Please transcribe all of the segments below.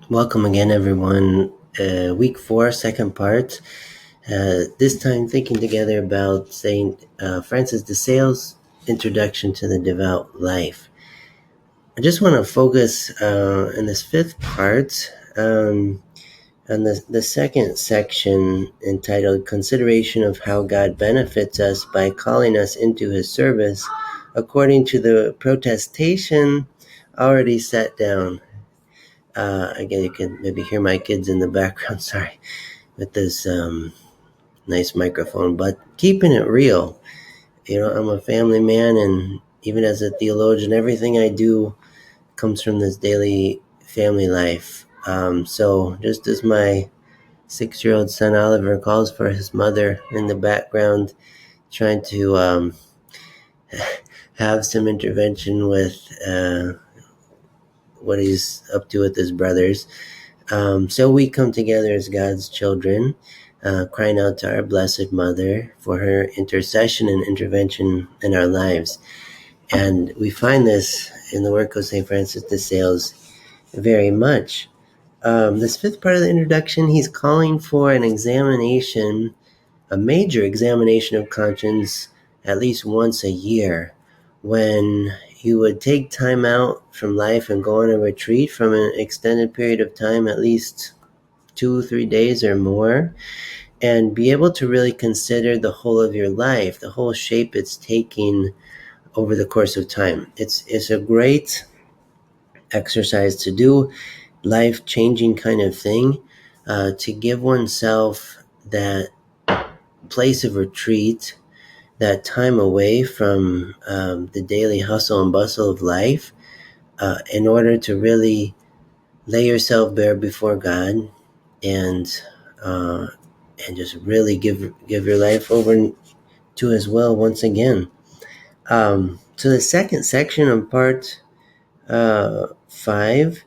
Welcome again, everyone. Week 4, second part. This time, thinking together about Saint Francis de Sales' introduction to the Devout Life. I just want to focus in this fifth part on the second section entitled Consideration of How God Benefits Us by Calling Us into His Service, according to the protestation already set down. Again, you can maybe hear my kids in the background, sorry, with this nice microphone, but keeping it real. I'm a family man, and even as a theologian, everything I do comes from this daily family life. So just as my 6-year-old son Oliver calls for his mother in the background, trying to have some intervention with what he's up to with his brothers. So we come together as God's children, crying out to our Blessed Mother for her intercession and intervention in our lives. And we find this in the work of St. Francis de Sales very much. This fifth part of the introduction, he's calling for an examination, a major examination of conscience at least once a year, when you would take time out from life and go on a retreat from an extended period of time, at least 2-3 days or more, and be able to really consider the whole of your life, the whole shape it's taking over the course of time. It's a great exercise to do, life-changing kind of thing, to give oneself that place of retreat, that time away from the daily hustle and bustle of life, in order to really lay yourself bare before God and just really give your life over to His will once again. So the second section of part 5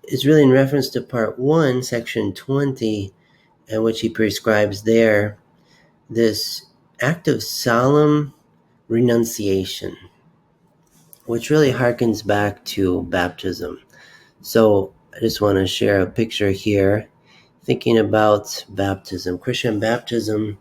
is really in reference to part 1, section 20, in which he prescribes there this act of solemn renunciation, which really harkens back to baptism. So I just want to share a picture here, thinking about baptism, Christian baptism,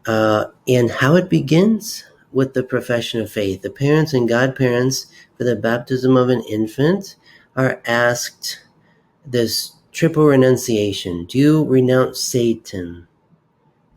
and how it begins with the profession of faith. The parents and godparents for the baptism of an infant are asked this triple renunciation. Do you renounce Satan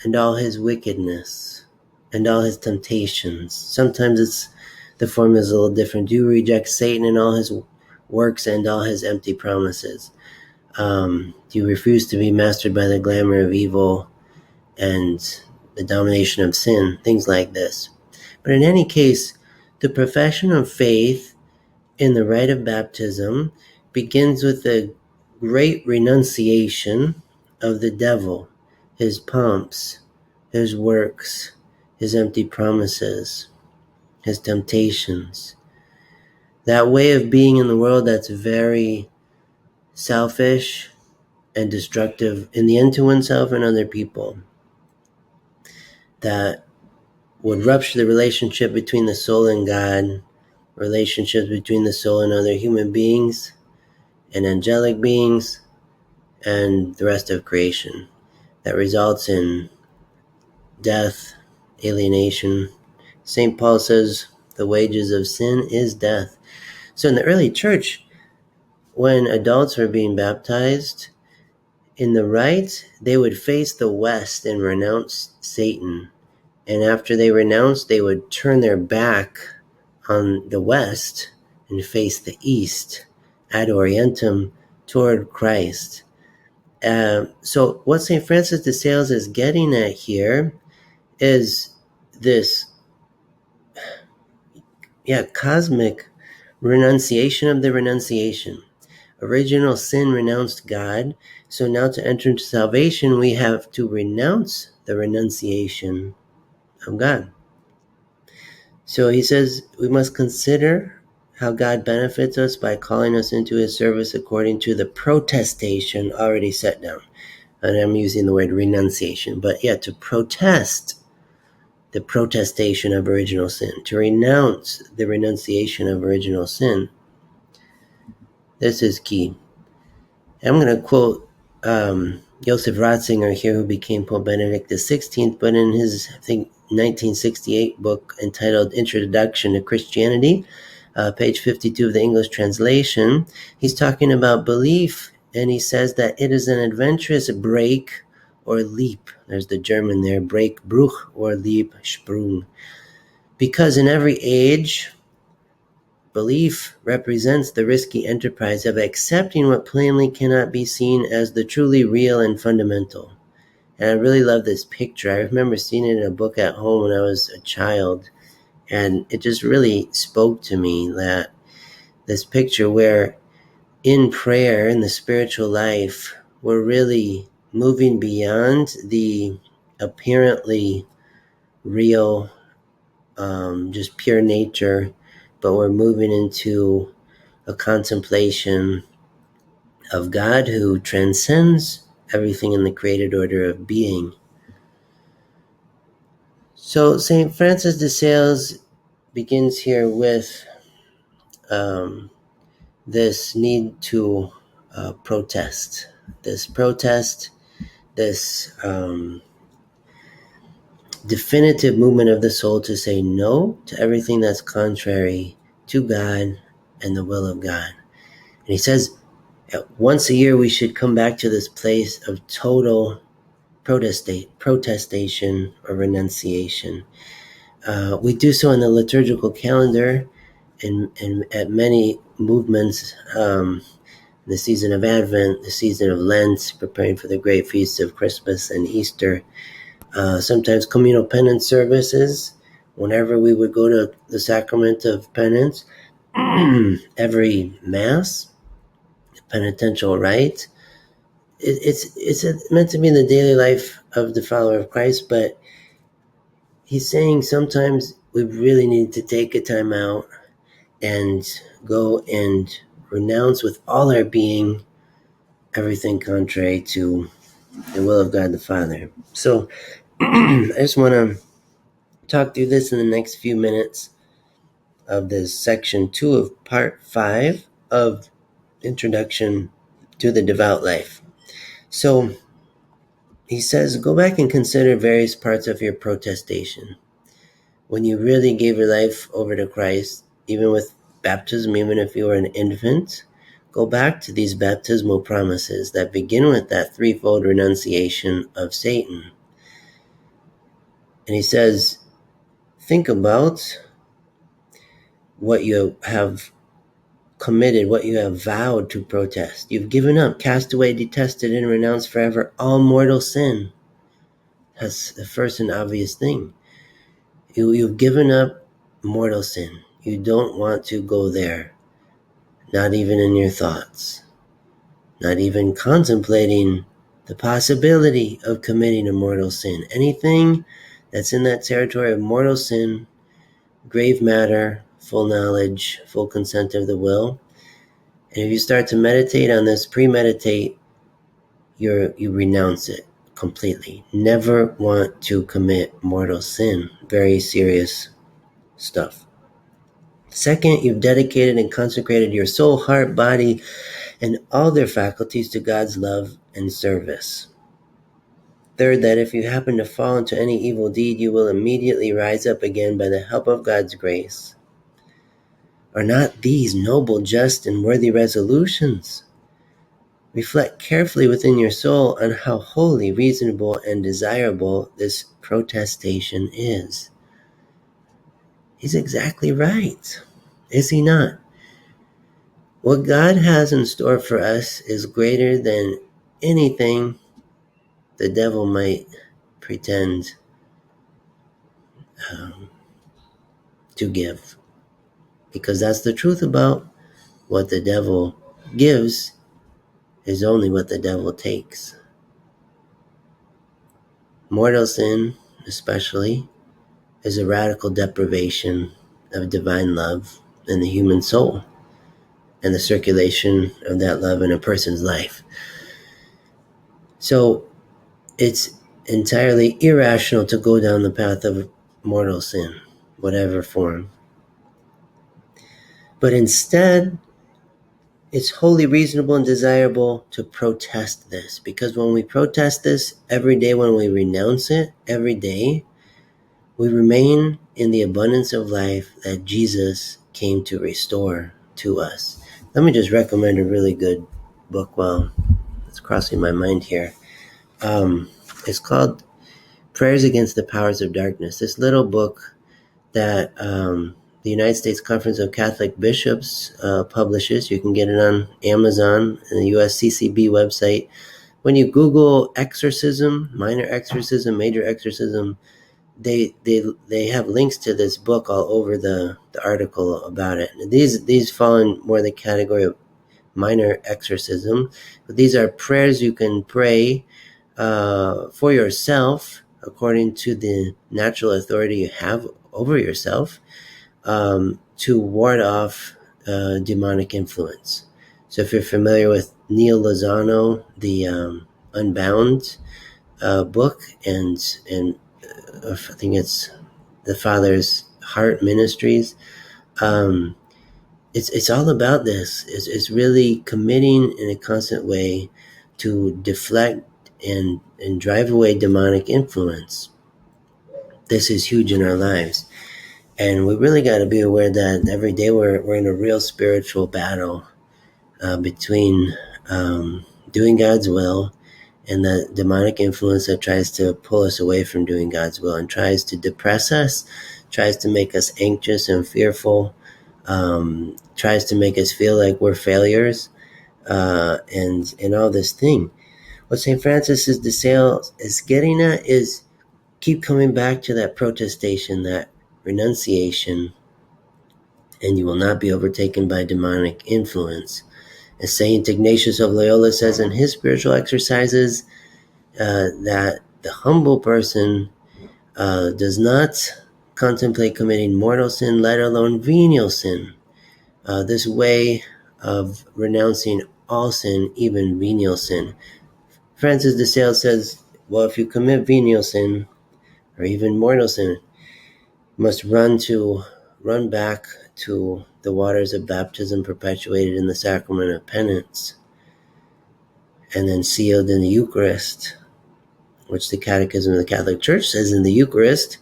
and all his wickedness and all his temptations? Sometimes the formula is a little different. Do you reject Satan and all his works and all his empty promises? Do you refuse to be mastered by the glamour of evil and the domination of sin? Things like this. But in any case, the profession of faith in the rite of baptism begins with the great renunciation of the devil, his pomps, his works, his empty promises, his temptations. That way of being in the world that's very selfish and destructive in the end to oneself and other people, that would rupture the relationship between the soul and God, relationships between the soul and other human beings and angelic beings and the rest of creation, that results in death, alienation. St. Paul says the wages of sin is death. So in the early church, when adults were being baptized, in the rite, they would face the west and renounce Satan. And after they renounced, they would turn their back on the west and face the east, ad orientem, toward Christ. So what St. Francis de Sales is getting at here is this cosmic renunciation of the renunciation. Original sin renounced God, so now to enter into salvation, we have to renounce the renunciation of God. So he says we must consider how God benefits us by calling us into His service according to the protestation already set down. And I'm using the word renunciation, but to protest the protestation of original sin, to renounce the renunciation of original sin. This is key. I'm going to quote Joseph Ratzinger here, who became Pope Benedict XVI, but in his, I think, 1968 book entitled Introduction to Christianity, page 52 of the English translation, he's talking about belief, and he says that it is an adventurous break or leap. There's the German there, break, Bruch, or leap, Sprung. Because in every age, belief represents the risky enterprise of accepting what plainly cannot be seen as the truly real and fundamental. And I really love this picture. I remember seeing it in a book at home when I was a child, and it just really spoke to me, that this picture where in prayer, in the spiritual life, we're really moving beyond the apparently real, just pure nature, but we're moving into a contemplation of God who transcends everything in the created order of being. So St. Francis de Sales begins here with this need to protest. This definitive movement of the soul to say no to everything that's contrary to God and the will of God. And he says once a year we should come back to this place of total protestation or renunciation. We do so in the liturgical calendar and at many movements, the season of Advent, the season of Lent, preparing for the great feasts of Christmas and Easter. Sometimes communal penance services, whenever we would go to the sacrament of penance, every Mass, penitential rite. It's meant to be the daily life of the follower of Christ, but he's saying sometimes we really need to take a time out and go and renounce with all our being everything contrary to the will of God the Father. So I just want to talk through this in the next few minutes of this section 2 of part 5 of Introduction to the Devout Life. So he says, go back and consider various parts of your protestation. When you really gave your life over to Christ, even with baptism, even if you were an infant, go back to these baptismal promises that begin with that threefold renunciation of Satan. And he says, think about what you have committed, what you have vowed to protest. You've given up, cast away, detested, and renounced forever all mortal sin. That's the first and obvious thing. You've given up mortal sin. You don't want to go there, not even in your thoughts, not even contemplating the possibility of committing a mortal sin. Anything that's in that territory of mortal sin, grave matter, full knowledge, full consent of the will. And if you start to meditate on this, premeditate, you renounce it completely. Never want to commit mortal sin. Very serious stuff. Second, you've dedicated and consecrated your soul, heart, body, and all their faculties to God's love and service. Third, that if you happen to fall into any evil deed, you will immediately rise up again by the help of God's grace. Are not these noble, just, and worthy resolutions? Reflect carefully within your soul on how holy, reasonable, and desirable this protestation is. He's exactly right, is he not? What God has in store for us is greater than anything the devil might pretend to give. Because that's the truth about what the devil gives is only what the devil takes. Mortal sin, especially, is a radical deprivation of divine love in the human soul and the circulation of that love in a person's life. So it's entirely irrational to go down the path of mortal sin, whatever form. But instead, It's wholly reasonable and desirable to protest this, because when we protest this every day, when we renounce it every day, we remain in the abundance of life that Jesus came to restore to us. Let me just recommend a really good book while it's crossing my mind here. It's called Prayers Against the Powers of Darkness. This little book that the United States Conference of Catholic Bishops publishes. You can get it on Amazon and the USCCB website. When you Google exorcism, minor exorcism, major exorcism, they have links to this book all over the article about it. These fall in more the category of minor exorcism, but these are prayers you can pray for yourself according to the natural authority you have over yourself, to ward off demonic influence. So if you're familiar with Neil Lozano, the Unbound book, and I think it's the Father's Heart Ministries, it's all about this. It's really committing in a constant way to deflect and drive away demonic influence. This is huge in our lives. And we really got to be aware that every day we're in a real spiritual battle between doing God's will and the demonic influence that tries to pull us away from doing God's will and tries to depress us, tries to make us anxious and fearful, tries to make us feel like we're failures, and all this thing. What St. Francis de Sales is getting at is keep coming back to that protestation, that renunciation, and you will not be overtaken by demonic influence. As Saint Ignatius of Loyola says in his spiritual exercises, that the humble person does not contemplate committing mortal sin, let alone venial sin. This way of renouncing all sin, even venial sin. Francis de Sales says, well, if you commit venial sin, or even mortal sin, you must run back to the waters of baptism perpetuated in the sacrament of penance, and then sealed in the Eucharist, which the Catechism of the Catholic Church says in the Eucharist,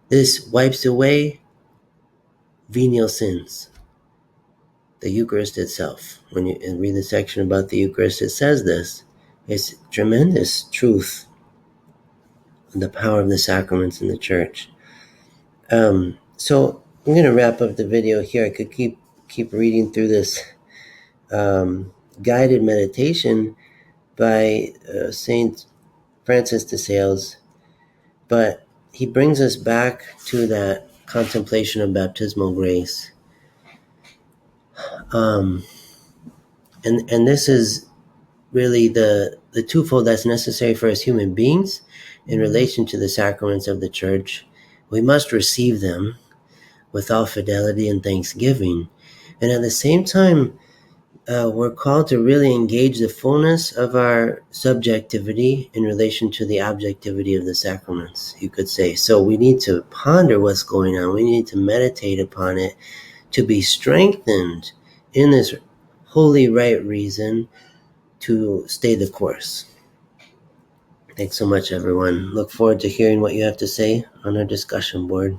this wipes away venial sins. The Eucharist itself. When you read the section about the Eucharist, it says this. It's tremendous truth, the power of the sacraments in the Church. So I'm going to wrap up the video here. I could keep reading through this guided meditation by Saint Francis de Sales, but he brings us back to that contemplation of baptismal grace. And this is really the twofold that's necessary for us human beings in relation to the sacraments of the Church. We must receive them with all fidelity and thanksgiving. And at the same time, we're called to really engage the fullness of our subjectivity in relation to the objectivity of the sacraments, you could say. So we need to ponder what's going on. We need to meditate upon it to be strengthened in this holy right reason to stay the course. Thanks so much, everyone. Look forward to hearing what you have to say on our discussion board.